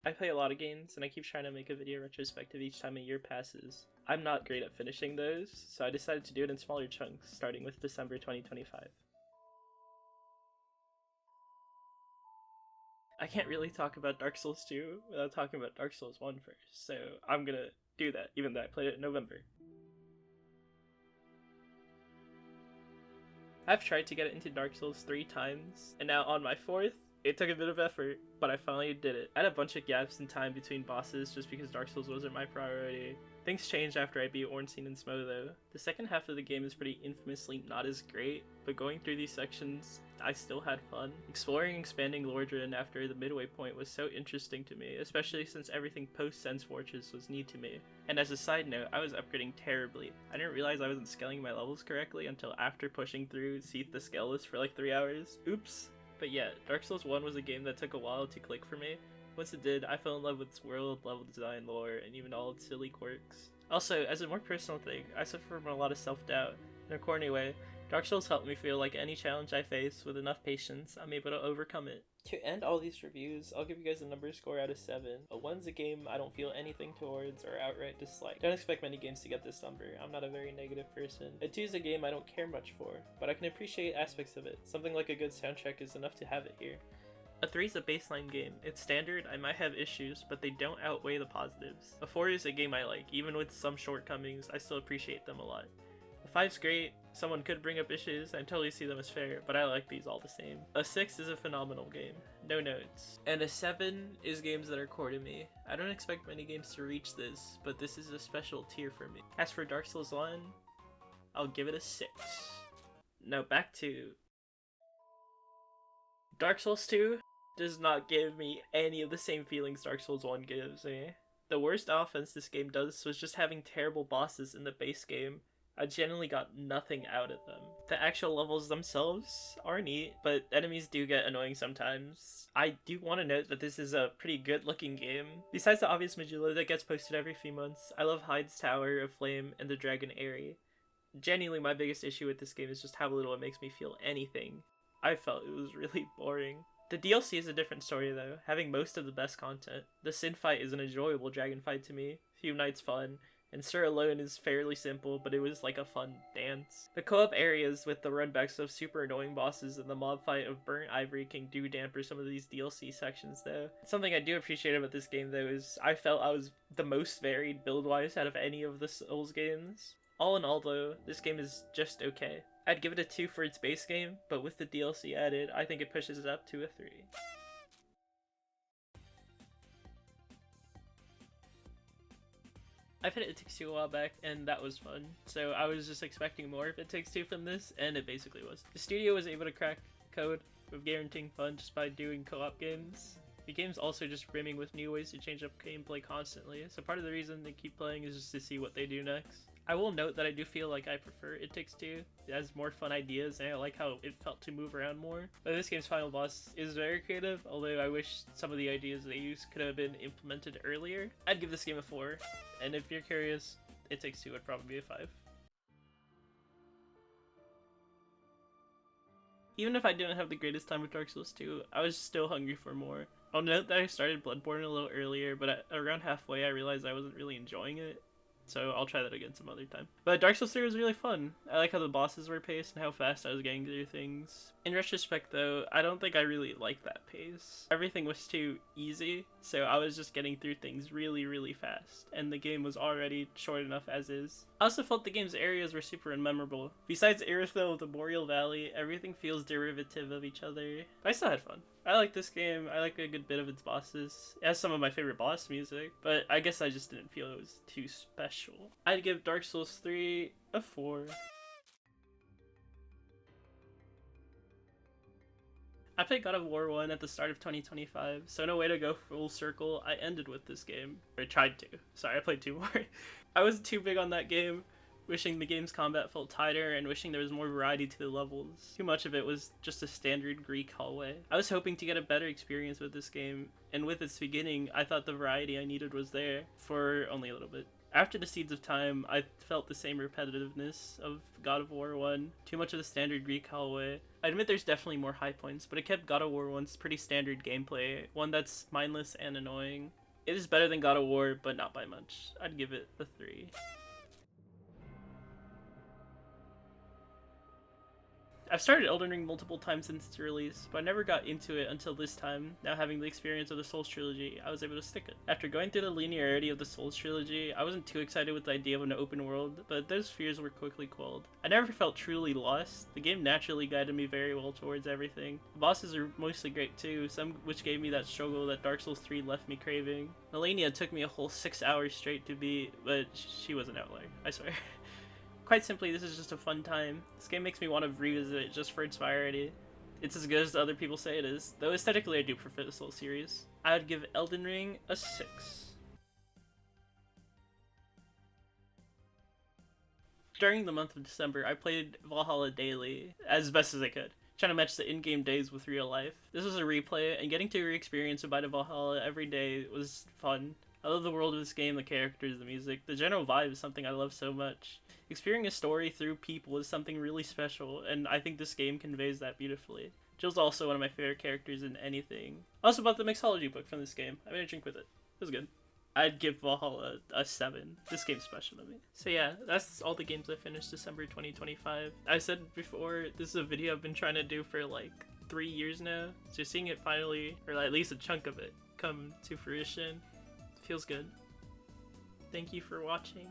I play a lot of games, and I keep trying to make a video retrospective each time a year passes. I'm not great at finishing those, so I decided to do it in smaller chunks, starting with December 2025. I can't really talk about Dark Souls 2 without talking about Dark Souls 1 first, so I'm gonna do that, even though I played it in November. I've tried to get it into Dark Souls 3 times, and now on my 4th, it took a bit of effort, but I finally did it. I had a bunch of gaps in time between bosses just because Dark Souls wasn't my priority. Things changed after I beat Ornstein and Smo though. The second half of the game is pretty infamously not as great, but going through these sections, I still had fun. Exploring and expanding Lordran after the midway point was so interesting to me, especially since everything post Sense Fortress was new to me. And as a side note, I was upgrading terribly. I didn't realize I wasn't scaling my levels correctly until after pushing through Seath the Scale list for like 3 hours. Oops. But yeah, Dark Souls 1 was a game that took a while to click for me. Once it did, I fell in love with its world, level design, lore, and even all its silly quirks. Also, as a more personal thing, I suffer from a lot of self-doubt. In a corny way, Dark Souls helped me feel like any challenge I face, with enough patience, I'm able to overcome it. To end all these reviews, I'll give you guys a number score out of 7. A 1's a game I don't feel anything towards or outright dislike. Don't expect many games to get this number, I'm not a very negative person. A 2's a game I don't care much for, but I can appreciate aspects of it. Something like a good soundtrack is enough to have it here. A 3 is a baseline game. It's standard, I might have issues, but they don't outweigh the positives. A 4 is a game I like, even with some shortcomings, I still appreciate them a lot. A 5's great, someone could bring up issues, I totally see them as fair, but I like these all the same. A 6 is a phenomenal game, no notes. And a 7 is games that are core to me. I don't expect many games to reach this, but this is a special tier for me. As for Dark Souls 1, I'll give it a 6. Now back to Dark Souls 2 does not give me any of the same feelings Dark Souls 1 gives me. The worst offense this game does was just having terrible bosses in the base game. I genuinely got nothing out of them. The actual levels themselves are neat, but enemies do get annoying sometimes. I do want to note that this is a pretty good looking game. Besides the obvious Majula that gets posted every few months, I love Hyde's Tower of Flame and the Dragon Airy. Genuinely, my biggest issue with this game is just how little it makes me feel anything. I felt it was really boring. The DLC is a different story though, having most of the best content. The Sin fight is an enjoyable dragon fight to me, Few Nights fun, and Sir alone is fairly simple, but it was like a fun dance. The co-op areas with the runbacks of super annoying bosses and the mob fight of Burnt Ivory King do damper some of these DLC sections though. Something I do appreciate about this game though is I felt I was the most varied build-wise out of any of the Souls games. All in all though, this game is just okay. I'd give it a 2 for its base game, but with the DLC added, I think it pushes it up to a 3. I played It Takes Two a while back, and that was fun, so I was just expecting more of It Takes Two from this, and it basically was. The studio was able to crack code of guaranteeing fun just by doing co-op games. The game's also just brimming with new ways to change up gameplay constantly, so part of the reason they keep playing is just to see what they do next. I will note that I do feel like I prefer It Takes Two. It has more fun ideas, and I like how it felt to move around more. But this game's final boss is very creative, although I wish some of the ideas they used could have been implemented earlier. I'd give this game a 4, and if you're curious, It Takes Two would probably be a 5. Even if I didn't have the greatest time with Dark Souls 2, I was still hungry for more. I'll note that I started Bloodborne a little earlier, but around halfway I realized I wasn't really enjoying it. So I'll try that again some other time. But Dark Souls 3 was really fun. I like how the bosses were paced and how fast I was getting through things. In retrospect though, I don't think I really liked that pace. Everything was too easy, so I was just getting through things really fast, and the game was already short enough as is. I also felt the game's areas were super unmemorable. Besides Irithyll, the Boreal Valley, everything feels derivative of each other. But I still had fun. I like this game, I like a good bit of its bosses. It has some of my favorite boss music, but I guess I just didn't feel it was too special. I'd give Dark Souls 3 a 4. I played God of War 1 at the start of 2025, so in a way to go full circle, I ended with this game. Or tried to. Sorry, I played 2 more. I was too big on that game, wishing the game's combat felt tighter and wishing there was more variety to the levels. Too much of it was just a standard Greek hallway. I was hoping to get a better experience with this game, and with its beginning, I thought the variety I needed was there, for only a little bit. After the Seeds of Time, I felt the same repetitiveness of God of War 1, too much of the standard Greek hallway. I admit there's definitely more high points, but it kept God of War 1's pretty standard gameplay, one that's mindless and annoying. It is better than God of War, but not by much. I'd give it a 3. I've started Elden Ring multiple times since its release, but I never got into it until this time. Now having the experience of the Souls trilogy, I was able to stick it. After going through the linearity of the Souls trilogy, I wasn't too excited with the idea of an open world, but those fears were quickly quelled. I never felt truly lost. The game naturally guided me very well towards everything. The bosses are mostly great too, some which gave me that struggle that Dark Souls 3 left me craving. Melania took me a whole 6 hours straight to beat, but she was an outlier, I swear. Quite simply, this is just a fun time. This game makes me want to revisit it just for its variety. It's as good as other people say it is, though aesthetically I do prefer the Soul series. I would give Elden Ring a 6. During the month of December, I played Valhalla daily, as best as I could, trying to match the in-game days with real life. This was a replay, and getting to re-experience a bite of Valhalla every day was fun. I love the world of this game, the characters, the music. The general vibe is something I love so much. Experiencing a story through people is something really special, and I think this game conveys that beautifully. Jill's also one of my favorite characters in anything. I also bought the mixology book from this game. I made a drink with it. It was good. I'd give Valhalla a 7. This game's special to me. So yeah, that's all the games I finished December 2025. I said before, this is a video I've been trying to do for like 3 years now. So seeing it finally, or at least a chunk of it, come to fruition feels good. Thank you for watching.